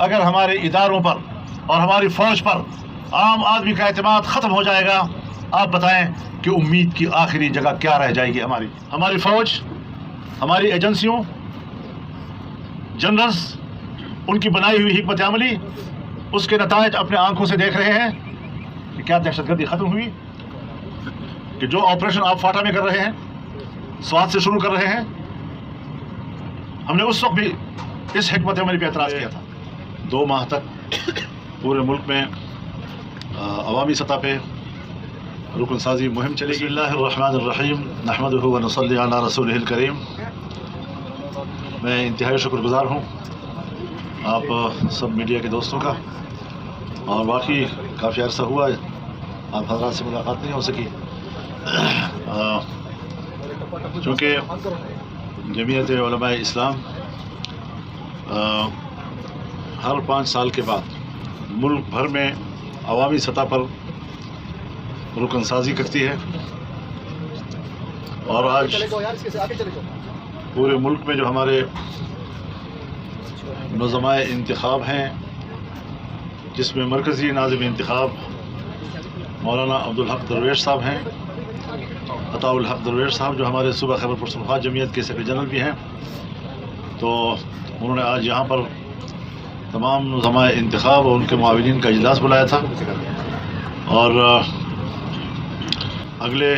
اگر ہمارے اداروں پر اور ہماری فوج پر عام آدمی کا اعتماد ختم ہو جائے گا، آپ بتائیں کہ امید کی آخری جگہ کیا رہ جائے گی؟ ہماری فوج، ہماری ایجنسیوں، جنرلز، ان کی بنائی ہوئی حکمت عملی، اس کے نتائج اپنے آنکھوں سے دیکھ رہے ہیں کہ کیا دہشت گردی ختم ہوئی، کہ جو آپریشن آپ فاٹا میں کر رہے ہیں، سوات سے شروع کر رہے ہیں، ہم نے اس وقت بھی اس حکمت عملی پہ اعتراض کیا تھا۔ 2 ماہ تک پورے ملک میں عوامی سطح پہ رکن سازی مہم چلے گی۔ بسم اللہ الرحمن الرحیم، نحمدہ و نصلی علی رسولہ الکریم۔ میں انتہائی شکر گزار ہوں آپ سب میڈیا کے دوستوں کا، اور واقعی کافی عرصہ ہوا آپ حضرات سے ملاقات نہیں ہو سکی، چونکہ جمعیت علماء اسلام ہر 5 سال کے بعد ملک بھر میں عوامی سطح پر رکن سازی کرتی ہے، اور آج پورے ملک میں جو ہمارے نظمائے انتخاب ہیں، جس میں مرکزی ناظم انتخاب مولانا عبدالحق درویش صاحب ہیں، عطاء الحق درویش صاحب جو ہمارے صوبہ خیبر پختونخوا جمعیت کے سیکرٹری جنرل بھی ہیں، تو انہوں نے آج یہاں پر تمام نظمائے انتخاب اور ان کے معاونین کا اجلاس بلایا تھا، اور اگلے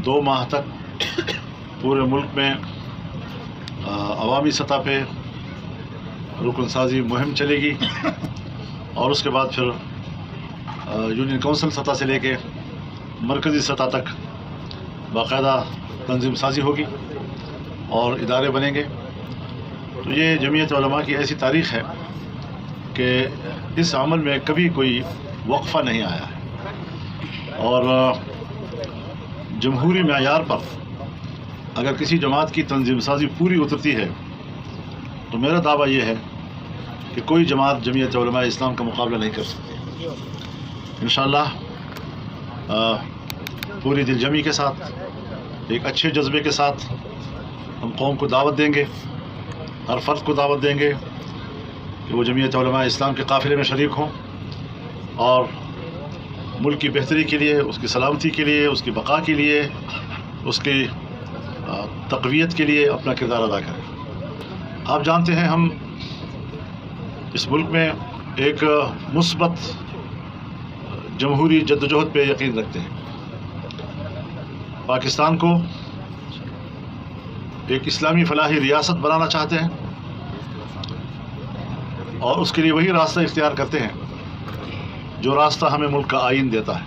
2 ماہ تک پورے ملک میں عوامی سطح پہ رکن سازی مہم چلے گی، اور اس کے بعد پھر یونین کونسل سطح سے لے کے مرکزی سطح تک باقاعدہ تنظیم سازی ہوگی اور ادارے بنیں گے۔ تو یہ جمعیت علماء کی ایسی تاریخ ہے کہ اس عمل میں کبھی کوئی وقفہ نہیں آیا ہے، اور جمہوری معیار پر اگر کسی جماعت کی تنظیم سازی پوری اترتی ہے تو میرا دعویٰ یہ ہے کہ کوئی جماعت جمعیت علماء اسلام کا مقابلہ نہیں کر سکتی۔ انشاءاللہ پوری دل جمعی کے ساتھ، ایک اچھے جذبے کے ساتھ ہم قوم کو دعوت دیں گے، ہر فرد کو دعوت دیں گے کہ وہ جمعیت علماء اسلام کے قافلے میں شریک ہوں، اور ملک کی بہتری کے لیے، اس کی سلامتی کے لیے، اس کی بقا کے لیے، اس کی تقویت کے لیے اپنا کردار ادا کریں۔ آپ جانتے ہیں ہم اس ملک میں ایک مثبت جمہوری جدوجہد پہ یقین رکھتے ہیں۔ پاکستان کو ایک اسلامی فلاحی ریاست بنانا چاہتے ہیں، اور اس کے لیے وہی راستہ اختیار کرتے ہیں جو راستہ ہمیں ملک کا آئین دیتا ہے۔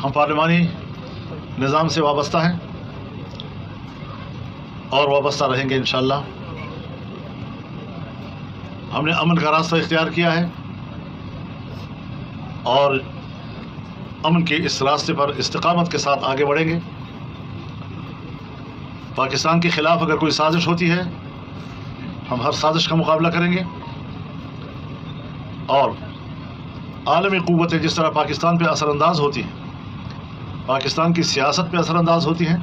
ہم پارلیمانی نظام سے وابستہ ہیں اور وابستہ رہیں گے انشاءاللہ۔ ہم نے امن کا راستہ اختیار کیا ہے، اور امن کے اس راستے پر استقامت کے ساتھ آگے بڑھیں گے۔ پاکستان کے خلاف اگر کوئی سازش ہوتی ہے، ہم ہر سازش کا مقابلہ کریں گے، اور عالمی قوتیں جس طرح پاکستان پہ اثر انداز ہوتی ہیں، پاکستان کی سیاست پہ اثر انداز ہوتی ہیں،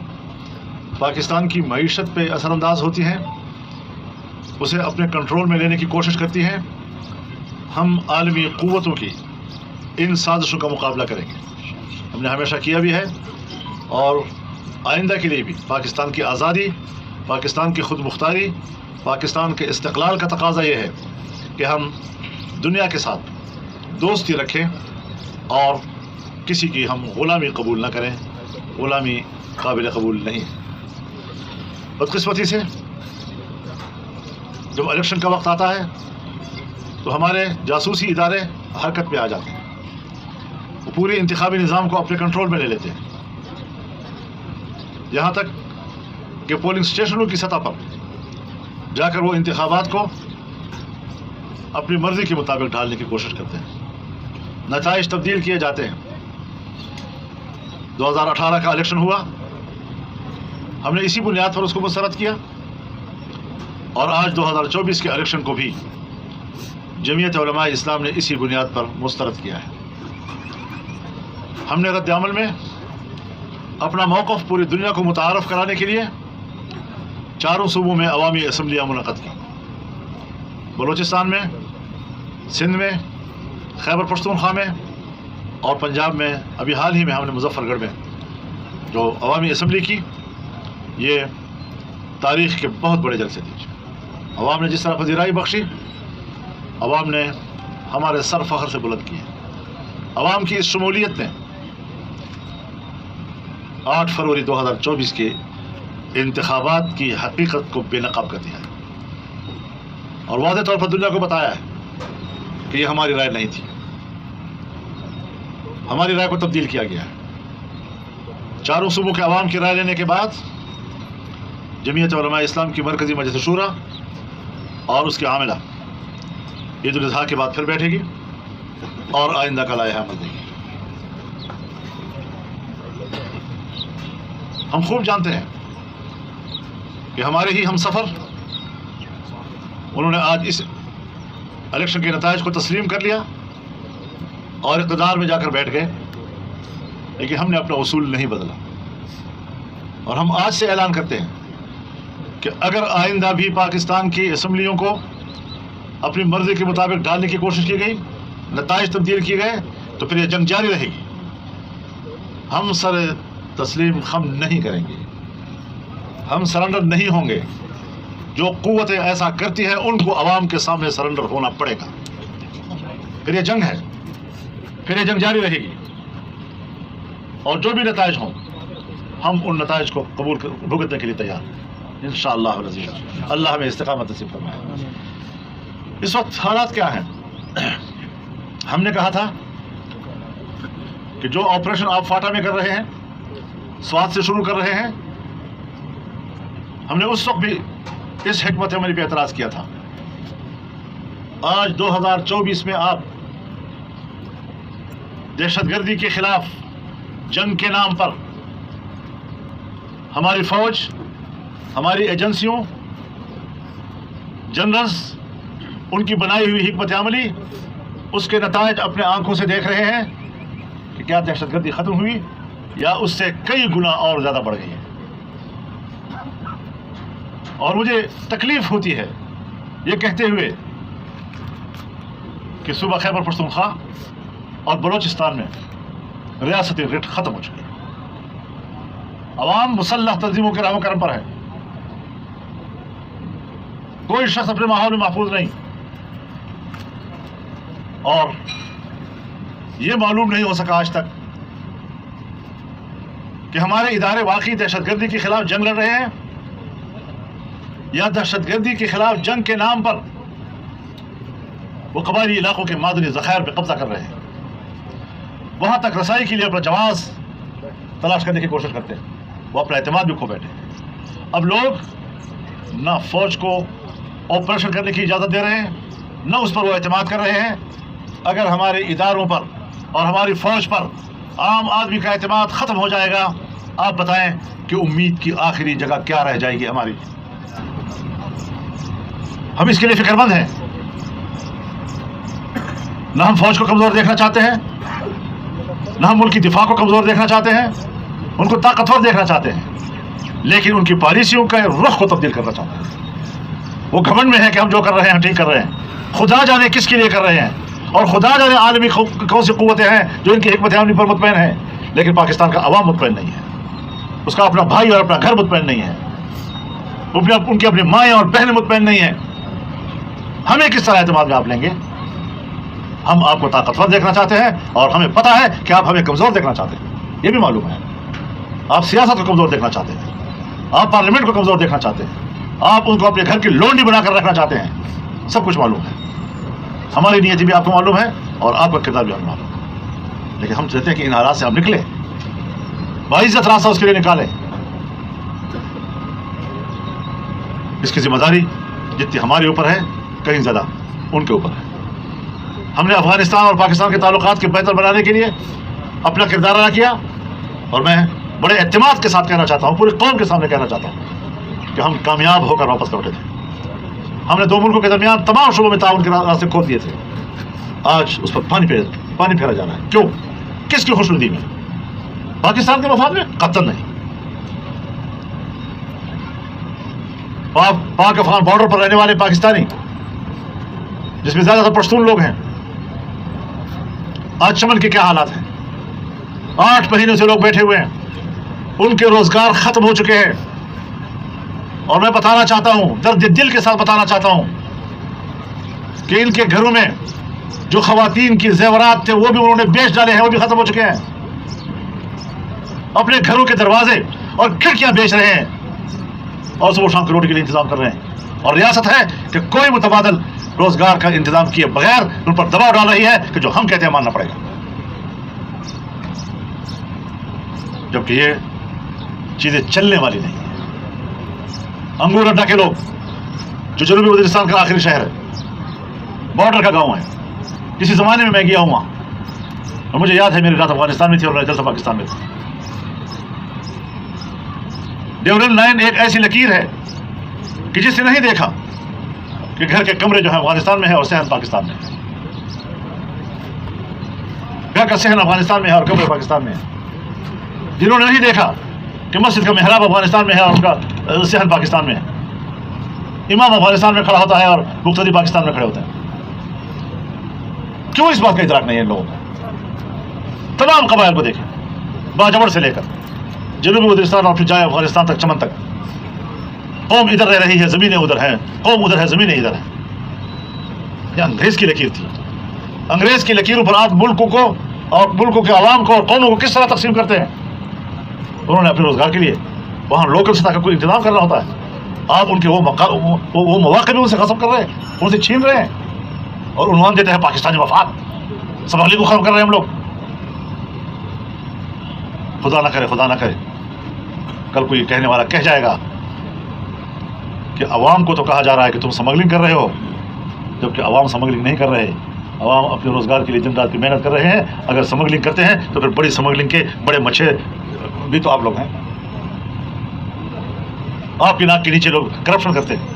پاکستان کی معیشت پہ اثر انداز ہوتی ہیں، اسے اپنے کنٹرول میں لینے کی کوشش کرتی ہیں، ہم عالمی قوتوں کی ان سازشوں کا مقابلہ کریں گے۔ ہم نے ہمیشہ کیا بھی ہے، اور آئندہ کے لیے بھی۔ پاکستان کی آزادی، پاکستان کی خود مختاری، پاکستان کے استقلال کا تقاضا یہ ہے کہ ہم دنیا کے ساتھ دوستی رکھیں، اور کسی کی ہم غلامی قبول نہ کریں۔ غلامی قابل قبول نہیں ہے۔ بدقسمتی سے جب الیکشن کا وقت آتا ہے تو ہمارے جاسوسی ادارے حرکت پہ آ جاتے ہیں، وہ پورے انتخابی نظام کو اپنے کنٹرول میں لے لیتے ہیں، یہاں تک کہ پولنگ اسٹیشنوں کی سطح پر جا کر وہ انتخابات کو اپنی مرضی کے مطابق ڈالنے کی کوشش کرتے ہیں، نتائج تبدیل کیے جاتے ہیں۔ 2018 کا الیکشن ہوا، ہم نے اسی بنیاد پر اس کو مسترد کیا، اور آج 2024 کے الیکشن کو بھی جمعیت علماء اسلام نے اسی بنیاد پر مسترد کیا ہے۔ ہم نے رد عمل میں اپنا موقف پوری دنیا کو متعارف کرانے کے لیے 4 صوبوں میں عوامی اسمبلیاں منعقد کی۔ بلوچستان میں، سندھ میں، خیبر پختونخوا میں اور پنجاب میں ابھی حال ہی میں ہم نے مظفر گڑھ میں جو عوامی اسمبلی کی، یہ تاریخ کے بہت بڑے جلسے تھے. عوام نے جس طرح پذیرائی بخشی، عوام نے ہمارے سر فخر سے بلند کیے. عوام کی اس شمولیت نے 8 فروری 2024 کے انتخابات کی حقیقت کو بے نقاب کر دیا ہے اور واضح طور پر دنیا کو بتایا ہے کہ یہ ہماری رائے نہیں تھی. ہماری رائے کو تبدیل کیا گیا ہے. چاروں صوبوں کے عوام کی رائے لینے کے بعد جمعیت علماء اسلام کی مرکزی مجلس شورا اور اس کے عاملہ عید الاضحیٰ کے بعد پھر بیٹھے گی اور آئندہ کا لائحہ عمل دے گی. ہم خوب جانتے ہیں کہ ہمارے ہی ہم سفر انہوں نے آج اس الیکشن کے نتائج کو تسلیم کر لیا اور اقتدار میں جا کر بیٹھ گئے، لیکن ہم نے اپنا اصول نہیں بدلا. اور ہم آج سے اعلان کرتے ہیں کہ اگر آئندہ بھی پاکستان کی اسمبلیوں کو اپنی مرضی کے مطابق ڈالنے کی کوشش کی گئی، نتائج تبدیل کیے گئے، تو پھر یہ جنگ جاری رہے گی. ہم سر تسلیم خم نہیں کریں گے، ہم سرنڈر نہیں ہوں گے. جو قوتیں ایسا کرتی ہیں ان کو عوام کے سامنے سرنڈر ہونا پڑے گا. پھر یہ جنگ ہے، پھر یہ جنگ جاری رہے گی. اور جو بھی نتائج ہوں ہم ان نتائج کو قبول بھگتنے کے لیے تیار ہیں انشاءاللہ العزیز. اللہ ہمیں استقامت نصیب فرمائے. اس وقت حالات کیا ہیں؟ ہم نے کہا تھا کہ جو آپریشن آپ فاٹا میں کر رہے ہیں، سوات سے شروع کر رہے ہیں، ہم نے اس وقت بھی اس حکمت عملی پہ اعتراض کیا تھا. آج 2024 میں آپ دہشت گردی کے خلاف جنگ کے نام پر ہماری فوج، ہماری ایجنسیوں، جنرلز، ان کی بنائی ہوئی حکمت عملی، اس کے نتائج اپنے آنکھوں سے دیکھ رہے ہیں کہ کیا دہشت گردی ختم ہوئی یا اس سے کئی گنا اور زیادہ بڑھ گئی ہے. اور مجھے تکلیف ہوتی ہے یہ کہتے ہوئے کہ صوبہ خیبر پختونخوا اور بلوچستان میں ریاستی ریٹ ختم ہو چکی ہے. عوام مسلح تنظیموں کے راہ و کرم پر ہے. کوئی شخص اپنے ماحول میں محفوظ نہیں، اور یہ معلوم نہیں ہو سکا آج تک کہ ہمارے ادارے واقعی دہشت گردی کے خلاف جنگ لڑ رہے ہیں یا دہشت گردی کے خلاف جنگ کے نام پر وہ قبائلی علاقوں کے معدنی ذخائر پہ قبضہ کر رہے ہیں. وہاں تک رسائی کے لیے اپنا جواز تلاش کرنے کی کوشش کرتے ہیں، وہ اپنا اعتماد بھی کھو بیٹھے. اب لوگ نہ فوج کو آپریشن کرنے کی اجازت دے رہے ہیں، نہ اس پر وہ اعتماد کر رہے ہیں. اگر ہمارے اداروں پر اور ہماری فوج پر عام آدمی کا اعتماد ختم ہو جائے گا، آپ بتائیں کہ امید کی آخری جگہ کیا رہ جائے گی ہماری؟ ہم اس کے لیے فکر مند ہیں. نہ ہم فوج کو کمزور دیکھنا چاہتے ہیں، نہ ہم ملک کی دفاع کو کمزور دیکھنا چاہتے ہیں، ان کو طاقتور دیکھنا چاہتے ہیں، لیکن ان کی پالیسیوں کا رخ کو تبدیل کرنا چاہتے ہیں. وہ گھمنڈ میں ہے کہ ہم جو کر رہے ہیں ٹھیک کر رہے ہیں. خدا جانے کس کے لیے کر رہے ہیں، اور خدا جانے عالمی کون سی قوتیں ہیں جو ان کی حکمت عملی پر مطمئن ہیں، لیکن پاکستان کا عوام مطمئن نہیں ہے. اس کا اپنا بھائی اور اپنا گھر مطمئن نہیں ہے، ان کی اپنی مائیں اور بہنیں مطمئن نہیں ہیں. ہمیں کس طرح اعتماد میں آپ لیں گے؟ ہم آپ کو طاقتور دیکھنا چاہتے ہیں، اور ہمیں پتہ ہے کہ آپ ہمیں کمزور دیکھنا چاہتے ہیں. یہ بھی معلوم ہے. آپ سیاست کو کمزور دیکھنا چاہتے ہیں، آپ پارلیمنٹ کو کمزور دیکھنا چاہتے ہیں، آپ ان کو اپنے گھر کی لونڈی بنا کر رکھنا چاہتے ہیں. سب کچھ معلوم ہے. ہماری نیتی بھی آپ کو معلوم ہے اور آپ کا کردار بھی آپ کو معلوم ہے. لیکن ہم چاہتے ہیں کہ ان حالات سے آپ نکلیں، باعزت راستہ اس کے لیے نکالیں. اس کی ذمہ داری جتنی ہمارے اوپر ہے کہیں زیادہ ان کے اوپر ہے. ہم نے افغانستان اور پاکستان کے تعلقات کے بہتر بنانے کے لیے اپنا کردار ادا کیا، اور میں بڑے اعتماد کے ساتھ کہنا چاہتا ہوں، پوری قوم کے سامنے کہنا چاہتا ہوں کہ ہم کامیاب ہو کر واپس لوٹے تھے. ہم نے دو ملکوں کے درمیان تمام شعبوں میں تعاون کے راستے کھول دیے تھے. آج اس پر پانی پھیرا جا رہا ہے. کیوں؟ کس کی خوشنودی میں؟ پاکستان کے مفاد میں؟ قطعاً نہیں. پاک افغان بارڈر پر رہنے والے پاکستانی جس میں زیادہ تر پشتون لوگ ہیں. آج چمن کے کیا حالات ہیں؟ 8 مہینے سے لوگ بیٹھے ہوئے ہیں, ان کے روزگار ختم ہو چکے ہیں. اور میں بتانا چاہتا ہوں, درد دل کے ساتھ بتانا چاہتا ہوں کہ ان کے گھروں میں جو خواتین کی زیورات تھے وہ بھی انہوں نے بیچ ڈالے ہیں, وہ بھی ختم ہو چکے ہیں. اپنے گھروں کے دروازے اور کھڑکیاں بیچ رہے ہیں اور صبح شام کی روٹی کے لیے انتظام کر رہے ہیں. اور ریاست ہے کہ کوئی متبادل روزگار کا انتظام کیے بغیر ان پر دباؤ ڈال رہی ہے کہ جو ہم کہتے ہیں ماننا پڑے گا. جبکہ یہ چیزیں چلنے والی نہیں ہیں. انگور اڈا کے لوگ, جو جنوبی وزیرستان کا آخری شہر ہے, بارڈر کا گاؤں ہے, کسی زمانے میں گیا ہوں وہاں, اور مجھے یاد ہے میری رات افغانستان میں تھی اور جلسہ پاکستان میں تھی. ڈیورل لائن ایک ایسی لکیر ہے کہ جس نے نہیں دیکھا کہ گھر کے کمرے جو ہیں افغانستان میں ہے اور صحن پاکستان میں ہے. گھر کا صحن افغانستان میں ہے اور کمرے پاکستان میں ہے. جنہوں نے نہیں دیکھا کہ مسجد کا محراب افغانستان میں ہے اور اس کا صحن پاکستان میں ہے. امام افغانستان میں کھڑا ہوتا ہے اور مقتدی پاکستان میں کھڑے ہوتے ہیں. کیوں اس بات کا ادراک نہیں ہے ان لوگوں کو؟ تمام قبائل کو دیکھیں, باجوڑ سے لے کر جنوبی وزیرستان اور پھر جائے افغانستان تک, چمن تک. قوم ادھر رہ رہی ہے, زمینیں ادھر ہیں, قوم ادھر ہے, زمینیں ادھر ہیں. یہ انگریز کی لکیر تھی. انگریز کی لکیروں پر آپ ملکوں کو اور ملکوں کے عوام کو اور قوموں کو کس طرح تقسیم کرتے ہیں؟ انہوں نے اپنے روزگار کے لیے وہاں لوکل سطح کا کوئی انتظام کرنا ہوتا ہے. آپ ان کے وہ مواقع بھی ان سے غصب کر رہے ہیں, ان سے چھین رہے ہیں, اور عنوان دیتے ہیں پاکستانی مفاد. سماجی کو ختم کر رہے ہیں ہم لوگ. خدا نہ کرے, خدا نہ کرے کل کوئی کہنے والا کہہ جائے گا کہ عوام کو تو کہا جا رہا ہے کہ تم سمگلنگ کر رہے ہو, جبکہ عوام سمگلنگ نہیں کر رہے. عوام اپنے روزگار کے لیے دن رات کی محنت کر رہے ہیں. اگر سمگلنگ کرتے ہیں تو پھر بڑی سمگلنگ کے بڑے مچھے بھی تو آپ لوگ ہیں. آپ کی ناک کے نیچے لوگ کرپشن کرتے ہیں.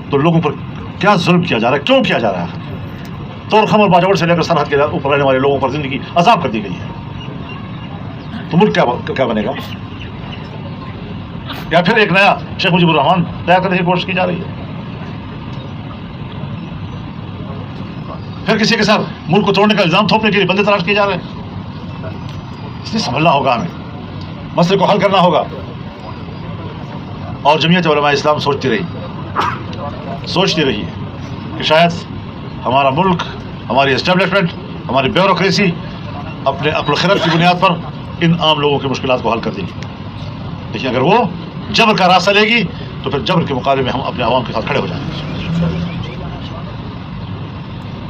تو لوگوں پر کیا ظلم کیا جا رہا ہے, کیوں کیا جا رہا ہے؟ طور خم اور باجوڑ سے لے کر سرحد کے اوپر رہنے والے لوگوں پر زندگی عذاب کر دی گئی ہے. تو ملک کیا بنے گا؟ یا پھر ایک نیا شیخ مجیب الرحمان تیار کرنے کی کوشش کی جا رہی ہے؟ پھر کسی کے ساتھ ملک کو توڑنے کا الزام تھوپنے کے لیے بندے تلاش کیے جا رہے ہیں. اس لیے سنبھلنا ہوگا, ہمیں مسئلے کو حل کرنا ہوگا. اور جمعیت علماء اسلام سوچتی رہی ہے کہ شاید ہمارا ملک, ہماری اسٹیبلشمنٹ, ہماری بیوروکریسی اپنے عقل و خرد کی بنیاد پر ان عام لوگوں کی مشکلات کو حل کر دے گی. لیکن اگر وہ جبر کا راستہ لے گی تو پھر جبر کے مقابلے میں ہم اپنے عوام کے ساتھ کھڑے ہو جائیں گے.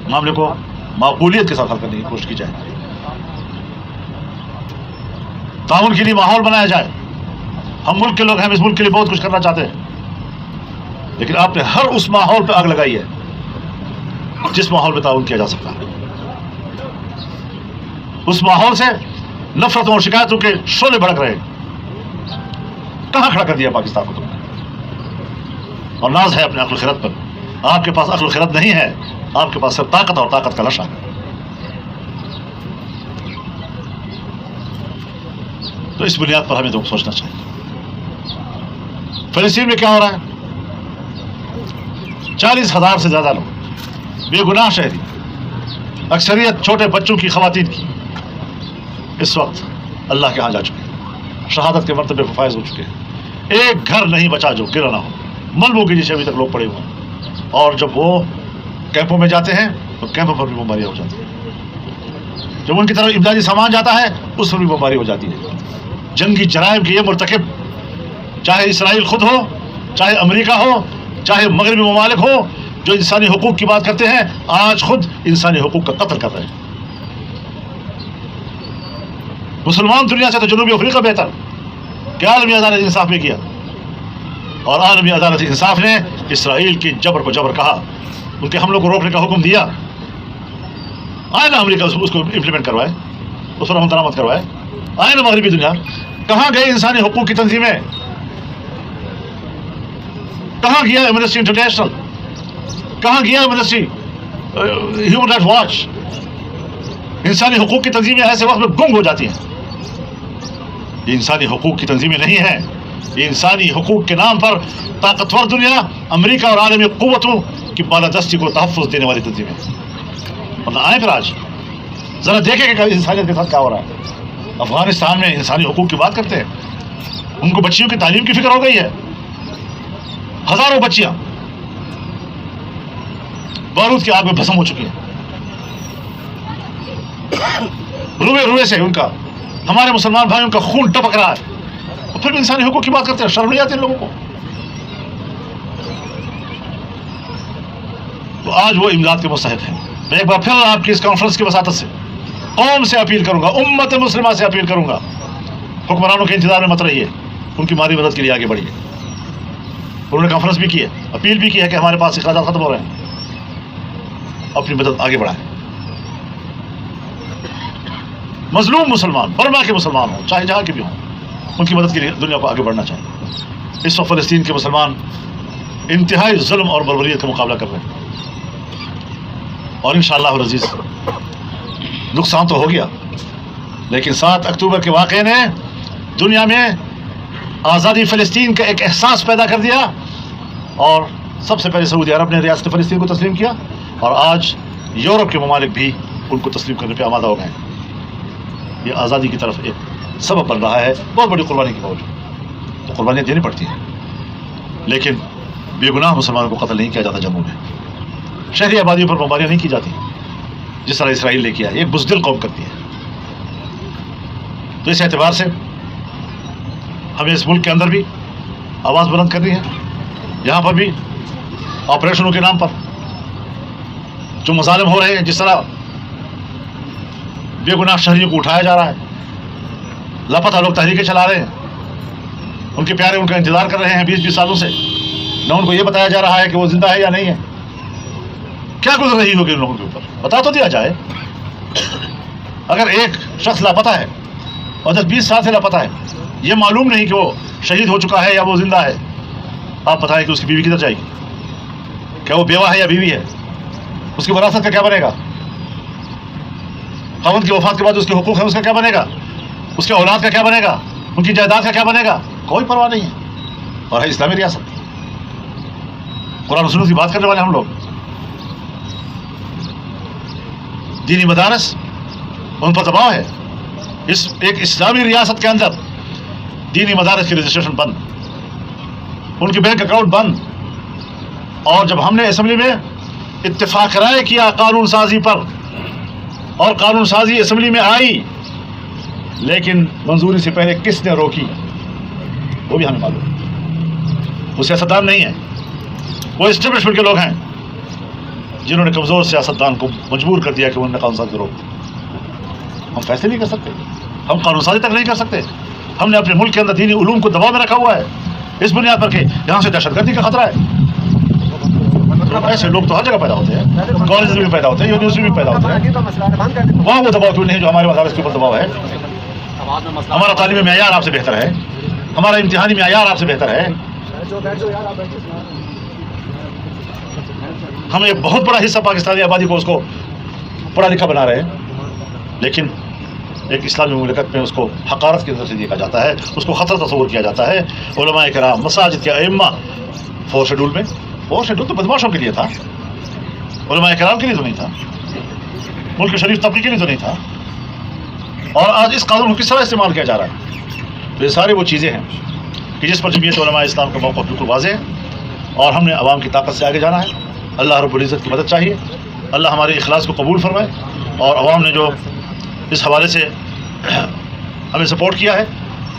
معاملے کو معقولیت کے ساتھ حل کرنے کی کوشش کی جائے, تعاون کے لیے ماحول بنایا جائے. ہم ملک کے لوگ ہیں, ہم اس ملک کے لیے بہت کچھ کرنا چاہتے ہیں, لیکن آپ نے ہر اس ماحول پہ آگ لگائی ہے جس ماحول میں تعاون کیا جا سکتا ہے. اس ماحول سے نفرتوں اور شکایتوں کے شعلے بھڑک رہے ہیں. کہاں کھڑا کر دیا پاکستان کو تم نے؟ اور ناز ہے اپنے عقل و خرد پر. آپ کے پاس عقل و خرد نہیں ہے, آپ کے پاس صرف طاقت اور طاقت کا لشا ہے. تو اس بنیاد پر ہمیں تو سوچنا چاہیے. فلسطین میں کیا ہو رہا ہے؟ 40,000 سے زیادہ لوگ بے گناہ شہری, اکثریت چھوٹے بچوں کی, خواتین کی, اس وقت اللہ کے ہاں جا چکے ہیں, شہادت کے مرتبے پر فائز ہو چکے ہیں. ایک گھر نہیں بچا جو گرا نہ ہو. ملبوں کے نیچے ابھی تک لوگ پڑے ہوئے ہیں. اور جب وہ کیمپوں میں جاتے ہیں تو کیمپوں پر بھی بیماریاں ہو جاتی ہیں. جب ان کی طرف امدادی سامان جاتا ہے اس پر بھی بیماری ہو جاتی ہے. جنگی جرائم کے یہ مرتکب, چاہے اسرائیل خود ہو, چاہے امریکہ ہو, چاہے مغربی ممالک ہو, جو انسانی حقوق کی بات کرتے ہیں, آج خود انسانی حقوق کا قتل کر رہے ہیں. مسلمان دنیا سے تو جنوبی افریقہ بہتر کہ عالمی عدالت انصاف میں کیا, اور عالمی عدالت انصاف نے اسرائیل کی جبر کو جبر کہا, ان کے حملوں کو روکنے کا حکم دیا. آئے نا امریکہ اس کو امپلیمنٹ کروائے, اس پر عمل درآمد کروائے. آئے نا مغربی دنیا. کہاں گئے انسانی حقوق کی تنظیمیں؟ کہاں گیا ایمنسٹی انٹرنیشنل؟ کہاں گیا ایمنسٹی, ہیومن رائٹس واچ؟ انسانی حقوق کی تنظیمیں ایسے وقت میں گم ہو جاتی ہیں. یہ انسانی حقوق کی تنظیمیں نہیں ہیں, یہ انسانی حقوق کے نام پر طاقتور دنیا امریکہ اور عالمی قوتوں کی بالادستی کو تحفظ دینے والی تنظیم ہے. ورنہ آئیں پھر آج ذرا دیکھیں کہ انسانیت کے ساتھ کیا ہو رہا ہے. افغانستان میں انسانی حقوق کی بات کرتے ہیں, ان کو بچیوں کی تعلیم کی فکر ہو گئی ہے. ہزاروں بچیاں بارود کی آگ میں بھسم ہو چکی ہیں, روئے روئے سے ان کا, ہمارے مسلمان بھائیوں کا خون ٹپک رہا ہے, اور پھر بھی انسانی حقوق کی بات کرتے ہیں. شرم نہیں آتی ان لوگوں کو. تو آج وہ امداد کے مستحق ہیں. میں ایک بار پھر آپ کی اس کانفرنس کی وساطت سے قوم سے اپیل کروں گا, امت مسلمہ سے اپیل کروں گا, حکمرانوں کے انتظار میں مت رہیے, ان کی مالی مدد کے لیے آگے بڑھیے. انہوں نے کانفرنس بھی کی ہے, اپیل بھی کی ہے کہ ہمارے پاس اخراجات ختم ہو رہے ہیں, اپنی مدد آگے بڑھائیں. مظلوم مسلمان, برما کے مسلمان ہوں چاہے جہاں کے بھی ہوں, ان کی مدد کے لیے دنیا کو آگے بڑھنا چاہیے. اس وقت فلسطین کے مسلمان انتہائی ظلم اور بربریت کا مقابلہ کر رہے ہیں, اور انشاءاللہ العزیز نقصان تو ہو گیا, لیکن 7 اکتوبر کے واقعے نے دنیا میں آزادی فلسطین کا ایک احساس پیدا کر دیا, اور سب سے پہلے سعودی عرب نے ریاست فلسطین کو تسلیم کیا, اور آج یورپ کے ممالک بھی ان کو تسلیم کرنے پہ آمادہ ہو گئے ہیں. یہ آزادی کی طرف ایک سبب بن رہا ہے, بہت بڑی قربانی کے باوجود. تو قربانیاں دینی پڑتی ہیں, لیکن بے گناہ مسلمانوں کو قتل نہیں کیا جاتا. جموں میں شہری آبادیوں پر بمباریاں نہیں کی جاتی جس طرح اسرائیل نے کیا. یہ بزدل قوم کرتی ہے. تو اس اعتبار سے ہمیں اس ملک کے اندر بھی آواز بلند کرنی ہے. یہاں پر بھی آپریشنوں کے نام پر جو مظالم ہو رہے ہیں, جس طرح بے گناہ شہریوں کو اٹھایا جا رہا ہے, لاپتہ لوگ تحریکیں چلا رہے ہیں, ان کے پیارے ان کا انتظار کر رہے ہیں 20 سالوں سے, نہ ان کو یہ بتایا جا رہا ہے کہ وہ زندہ ہے یا نہیں ہے. کیا گزر رہی ہوگی ان لوگوں کے اوپر, بتا تو دیا جائے. اگر ایک شخص لاپتہ ہے اور 10-20 سال سے لاپتہ ہے, یہ معلوم نہیں کہ وہ شہید ہو چکا ہے یا وہ زندہ ہے, آپ بتائیں کہ اس کی بیوی کدھر جائے گی؟ کیا وہ بیوہ ہے یا بیوی ہے؟ اس کی وراثت کا کیا بنے گا؟ خاوند کی وفات کے بعد اس کے حقوق ہیں, اس کا کیا بنے گا؟ اس کے اولاد کا کیا بنے گا؟ ان کی جائیداد کا کیا بنے گا؟ کوئی پرواہ نہیں ہے. اور ہے اسلامی ریاست, قرآن و سنت کی بات کرنے والے ہم لوگ. دینی مدارس ان پر دباؤ ہے. اس ایک اسلامی ریاست کے اندر دینی مدارس کی رجسٹریشن بند, ان کے بینک اکاؤنٹ بند. اور جب ہم نے اسمبلی میں اتفاق رائے کیا قانون سازی پر, اور قانون سازی اسمبلی میں آئی, لیکن منظوری سے پہلے کس نے روکی وہ بھی ہمیں معلوم. وہ سیاستدان نہیں ہیں, وہ اسٹیبلشمنٹ کے لوگ ہیں جنہوں نے کمزور سیاستدان کو مجبور کر دیا کہ انہوں نے قانون سازی روک. ہم فیصلے نہیں کر سکتے, ہم قانون سازی تک نہیں کر سکتے. ہم نے اپنے ملک کے اندر دینی علوم کو دباؤ میں رکھا ہوا ہے اس بنیاد پر کہ یہاں سے دہشت گردی کا خطرہ ہے. ایسے لوگ تو ہر جگہ پیدا ہوتے ہیں, کالج میں بھی پیدا ہوتے ہیں, یونیورسٹی میں بھی پیدا ہوتے ہیں. وہاں وہ دباؤ کیوں نہیں جو ہمارے مدارس کے اوپر دباؤ ہے؟ ہمارا تعلیمی معیار آپ سے بہتر ہے, ہمارا امتحانی معیار آپ سے بہتر ہے. ہم ایک بہت بڑا حصہ پاکستانی آبادی کو اس کو پڑھا لکھا بنا رہے ہیں, لیکن ایک اسلامی مملکت میں اس کو حقارت کی نظر سے دیکھا جاتا ہے, اس کو خطر تصور کیا جاتا ہے. علماء کرام, مساجد کے ائمہ, 4 شیڈول میں, 4 شیڈول تو بدماشوں کے لیے تھا, علماء کرام کے لیے تو نہیں تھا, ملک شریف طبقے کے لیے تو نہیں تھا. اور آج اس قانون کو کس طرح استعمال کیا جا رہا ہے؟ تو یہ سارے وہ چیزیں ہیں کہ جس پر جمعیت علماء اسلام کا موقف بالکل واضح ہے, اور ہم نے عوام کی طاقت سے آگے جانا ہے. اللہ رب العزت کی مدد چاہیے, اللہ ہمارے اخلاص کو قبول فرمائے. اور عوام نے جو اس حوالے سے ہمیں سپورٹ کیا ہے,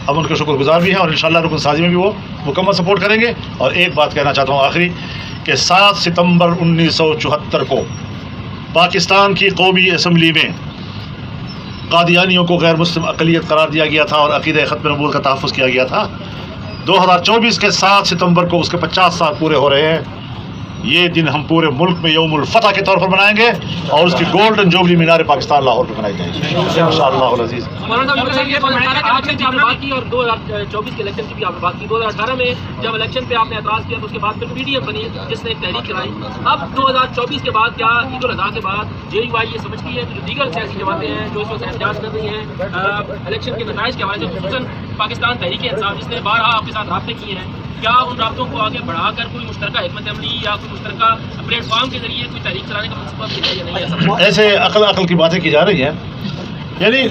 ہم ان کے شکر گزار بھی ہیں, اور انشاءاللہ رکن سازی میں بھی وہ مکمل سپورٹ کریں گے. اور ایک بات کہنا چاہتا ہوں آخری, کہ 7 ستمبر 1974 کو پاکستان کی قومی اسمبلی میں قادیانیوں کو غیر مسلم اقلیت قرار دیا گیا تھا اور عقیدہ ختم نبوت کا تحفظ کیا گیا تھا. 2024 کے 7 ستمبر کو اس کے 50 سال پورے ہو رہے ہیں. یہ دن ہم پورے ملک میں یوم الفتح کے طور پر منائیں گے اور اس کی گولڈن جوبلی مینار پاکستان لاہور میں منائی جائے گی انشاءاللہ العزیز. بات کی اور 2024 کے الیکشن کی بھی آپ نے بات کی. 2018 میں جب الیکشن پہ آپ نے اعتراض کیا تو اس کے بعد پھر پی ڈی ایم بنی جس نے ایک تحریک چلائی. اب 2024 کے بعد کیا عید الاضحیٰ کے بعد جے یو آئی یہ سمجھتی ہے کہ جو دیگر سیاسی جماعتیں ہیں جو اس وقت احتجاج کر رہی ہیں الیکشن کے نتائج کے حوالے سے, خصوصاً پاکستان تحریک انصاف جس نے بارہا آپ کے ساتھ رابطے کیے ہیں, کیا ان رابطوں کو آگے بڑھا کر کوئی مشترکہ حکمت عملی یا کوئی مشترکہ پلیٹ فارم کے ذریعے کوئی تحریک چلانے کا منصوبہ بھی ہے یا نہیں؟ ایسے عقل کی باتیں کی جا رہی ہیں. یعنی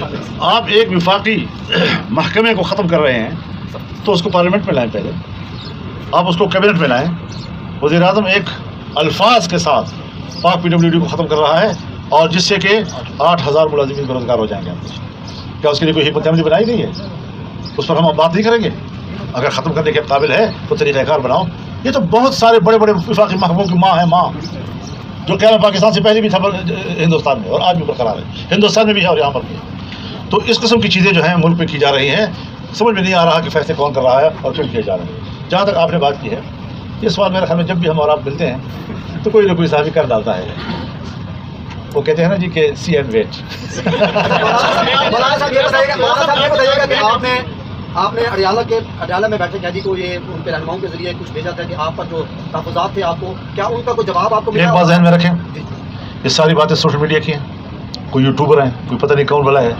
آپ ایک وفاقی محکمے کو ختم کر رہے ہیں تو اس کو پارلیمنٹ میں لائیں, پہلے آپ اس کو کیبنٹ میں لائیں. وزیر اعظم ایک الفاظ کے ساتھ پاک پی ڈبلیو ڈی کو ختم کر رہا ہے اور جس سے کہ 8,000 ملازمین بے روزگار ہو جائیں گے. کیا اس کے لیے کوئی حکمت عملی بنائی گئی ہے؟ اس پر ہم بات نہیں کریں گے. اگر ختم کرنے کے قابل ہے تو طریقہ کار بناؤ. یہ تو بہت سارے بڑے بڑے وفاقی محکموں کی ماں ہے, ماں جو قیام پاکستان سے پہلے بھی تھا ہندوستان میں اور آج بھی برقرار ہے, ہندوستان میں بھی ہے اور یہاں پر بھی ہے. تو اس قسم کی چیزیں جو ہیں ملک میں کی جا رہی ہیں, سمجھ میں نہیں آ رہا کہ فیصلے کون کر رہا ہے اور کیوں کیے جا رہے ہیں. جہاں تک آپ نے بات کی ہے, یہ سوال میرے خیال میں جب بھی ہم اور آپ ملتے ہیں تو کوئی نہ کوئی صحافی کر ڈالتا ہے. وہ کہتے ہیں نا جی کہ سی اینڈ ویٹ. آپ نے اڈیالہ میں بیٹھے جی کو یہ ان کے رہنماؤں کے ذریعے کچھ بھیجا تھا کہ آپ پر جو تحفظات تھے آپ کو, کیا ان کا کوئی جواب آپ کو ملا؟ ایک بات ذہن میں رکھیں, یہ ساری باتیں سوشل میڈیا کی ہیں. کوئی یوٹیوبر ہیں, کوئی پتہ نہیں کون بلا ہے,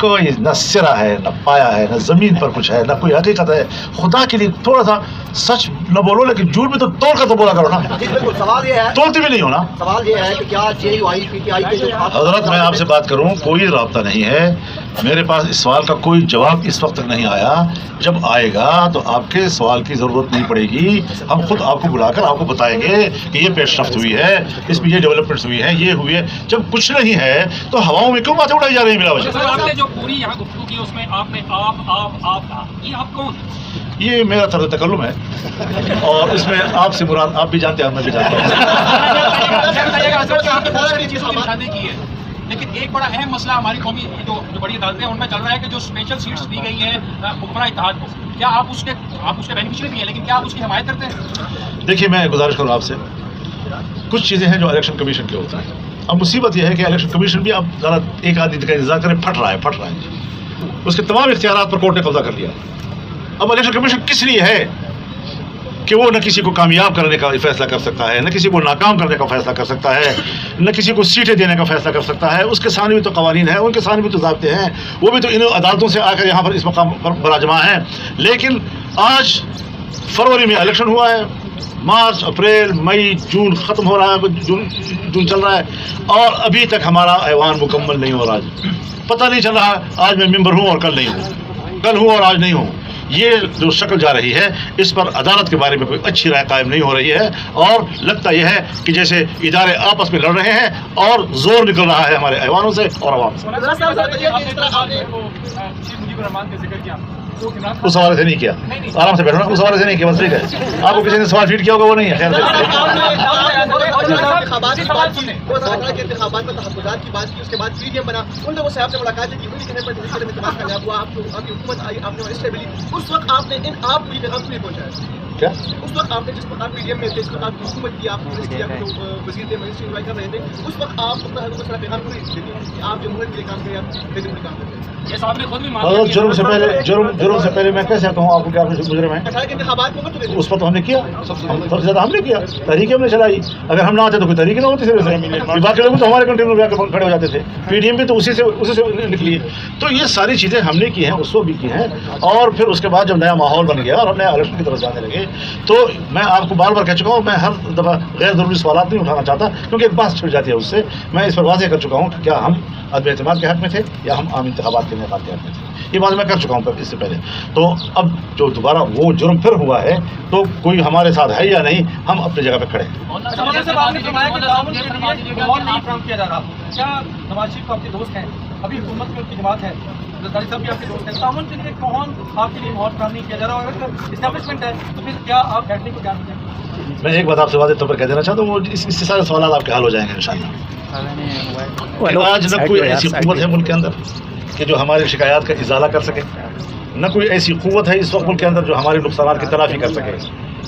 کوئی نہ سرا ہے نہ پایا ہے نہ زمین پر کچھ ہے نہ کوئی حقیقت ہے. خدا کے لیے تھوڑا سا سچ نہ بولو, لیکن جھوٹ بھی تو توڑ کر تو بولا کرو نا. بالکل, سوال یہ ہے, توڑتے بھی نہیں ہونا. سوال یہ ہے کہ کیا جے you I P T I کے جو حضرت میں آپ سے بات کروں, کوئی رابطہ نہیں ہے میرے پاس. اس سوال کا کوئی جواب اس وقت تک نہیں آیا. جب آئے گا تو آپ کے سوال کی ضرورت نہیں پڑے گی. ہم خود آپ کو بلا کر آپ کو بتائیں گے کہ یہ پیش رفت ہوئی ہے, اس میں یہ ڈیولپمنٹس ہوئی ہیں, یہ ہوئی ہے. جب کچھ نہیں ہے تو ہواؤں میں کیوں باتیں اڑائی جا رہی ہیں بلا وجہ؟ آپ نے جو پوری یہاں گفتگو کی اس میں آپ نے آپ کہا, یہ آپ کون؟ یہ میرا طرز تکلم ہے اور اس میں آپ سے مراد آپ بھی جانتے ہیں, میں بھی جانتا ہوں. لیکن ایک بڑا اہم مسئلہ ہماری قومی جو بڑی عدالتیں ان میں چل رہا ہے کہ جو اسپیشل سیٹس دی گئی ہیں حکمراں اتحاد کو, کیا آپ اس کے بینیفیشری بھی ہیں, لیکن کیا آپ اس کی حمایت کرتے ہیں؟ دیکھیے, میں گزارش کروں آپ سے, کچھ چیزیں ہیں جو الیکشن کمیشن کے ہوتا ہے. اب مصیبت یہ ہے کہ الیکشن کمیشن بھی اب ذرا ایک آدمی کا انتظار کرے, پھٹ رہا ہے. اس کے تمام اختیارات پر کورٹ نے قبضہ کر لیا. اب الیکشن کمیشن کس لیے ہے کہ وہ نہ کسی کو کامیاب کرنے کا فیصلہ کر سکتا ہے, نہ کسی کو ناکام کرنے کا فیصلہ کر سکتا ہے, نہ کسی کو سیٹیں دینے کا فیصلہ کر سکتا ہے. اس کے سامنے بھی تو قوانین ہیں, ان کے سامنے بھی تو ضابطے ہیں, وہ بھی تو ان عدالتوں سے آ کر یہاں پر اس مقام پر براجماں ہیں. لیکن آج فروری میں الیکشن ہوا ہے, مارچ اپریل مئی جون ختم ہو رہا ہے, جون چل رہا ہے اور ابھی تک ہمارا ایوان مکمل نہیں ہو رہا. پتہ نہیں چل رہا آج میں ممبر ہوں اور کل نہیں ہوں, کل ہوں اور آج نہیں ہوں. یہ جو شکل جا رہی ہے اس پر عدالت کے بارے میں کوئی اچھی رائے قائم نہیں ہو رہی ہے اور لگتا یہ ہے کہ جیسے ادارے آپس میں لڑ رہے ہیں اور زور نکل رہا ہے ہمارے ایوانوں سے اور عوام سے. اس حوالے سے نہیں کیا, آرام سے بیٹھو نا, اس حوالے سے نہیں کیا, بس ٹھیک ہے. آپ کو کسی نے سوال فیڈ کیا ہوگا وہ نہیں ہے. خیر انتخابات میں تحفظات کی بات کی, اس کے بعد پی ڈی ایم بنا, ان لوگوں سے آپ نے ملاقات کی, اتفاق کامیاب ہوا, آپ کی حکومت آئی, آپ نے اسٹیبلی, اس وقت آپ نے آپ پوری پیغام نہیں پہنچایا. کیا اس وقت آپ نے جس وقت آپ پی ڈی ایم میں تھے, جس وقت آپ کی حکومت کی, آپ وزیر تھے, منسٹری انوائٹ کر رہے تھے, اس وقت آپ اپنا حکومت پیغام پوری دیتے ہیں کہ آپ جمہوریت کے لیے کام کریں, آپ فیڈرل کام کریں. جرم سے پہلے میں کیسے کہوں آپ کو کہ آپ نے مجرم ہیں؟ اس پر تو ہم نے کیا, سب سے زیادہ ہم نے کیا, تحریک ہم نے چلائی. اگر ہم نہ آتے تو کوئی تحریک نہ ہوتی. باقی لوگ تو ہمارے کنٹری میں جا کے کھڑے ہو جاتے تھے. پی ڈی ایم بھی تو اسی سے نکلی ہے. تو یہ ساری چیزیں ہم نے کی ہیں, اس وقت بھی کی ہیں. اور پھر اس کے بعد جب نیا ماحول بن گیا اور ہم نیا الیکشن کی طرف جانے لگے تو میں آپ کو بار بار کہہ چکا ہوں, میں ہر دفعہ غیر ضروری سوالات نہیں اٹھانا چاہتا کیونکہ ایک بات چھڑ جاتی ہے اس سے. میں اس پر واضح کر چکا ہوں کہ کیا ہم عدم اعتماد کے حق میں تھے یا ہم عام انتخابات کے انعقاد کے حق میں تھے. یہ بات میں کر چکا ہوں اس سے پہلے. تو اب جو دوبارہ وہ جرم پھر ہوا ہے تو کوئی ہمارے ساتھ ہے یا نہیں, ہم اپنی جگہ پہ کھڑے ہیں. کیا نواز شریف آپ کے دوست ہیں, ابھی حکومت میں ان کی جماعت ہے, زرداری صاحب بھی آپ کے دوست ہیں, تعاون کے لیے کون آپ کے لیے ماحول فراہم نہیں کیا جا رہا, اور اگر اسٹیبلشمنٹ ہے تو پھر کیا آپ بیٹھنے کو جان دیں؟ میں ایک بات آپ سے واضح طور پر کہہ دینا چاہتا ہوں, وہ اس سے سارے سوالات آپ کے حل ہو جائیں گے انشاءاللہ. آج نہ کوئی ایسی قوت ہے ملک کے اندر کہ جو ہماری شکایات کا ازالہ کر سکے, نہ کوئی ایسی قوت ہے اس وقت ملک کے اندر جو ہمارے نقصانات کی تلافی کر سکے.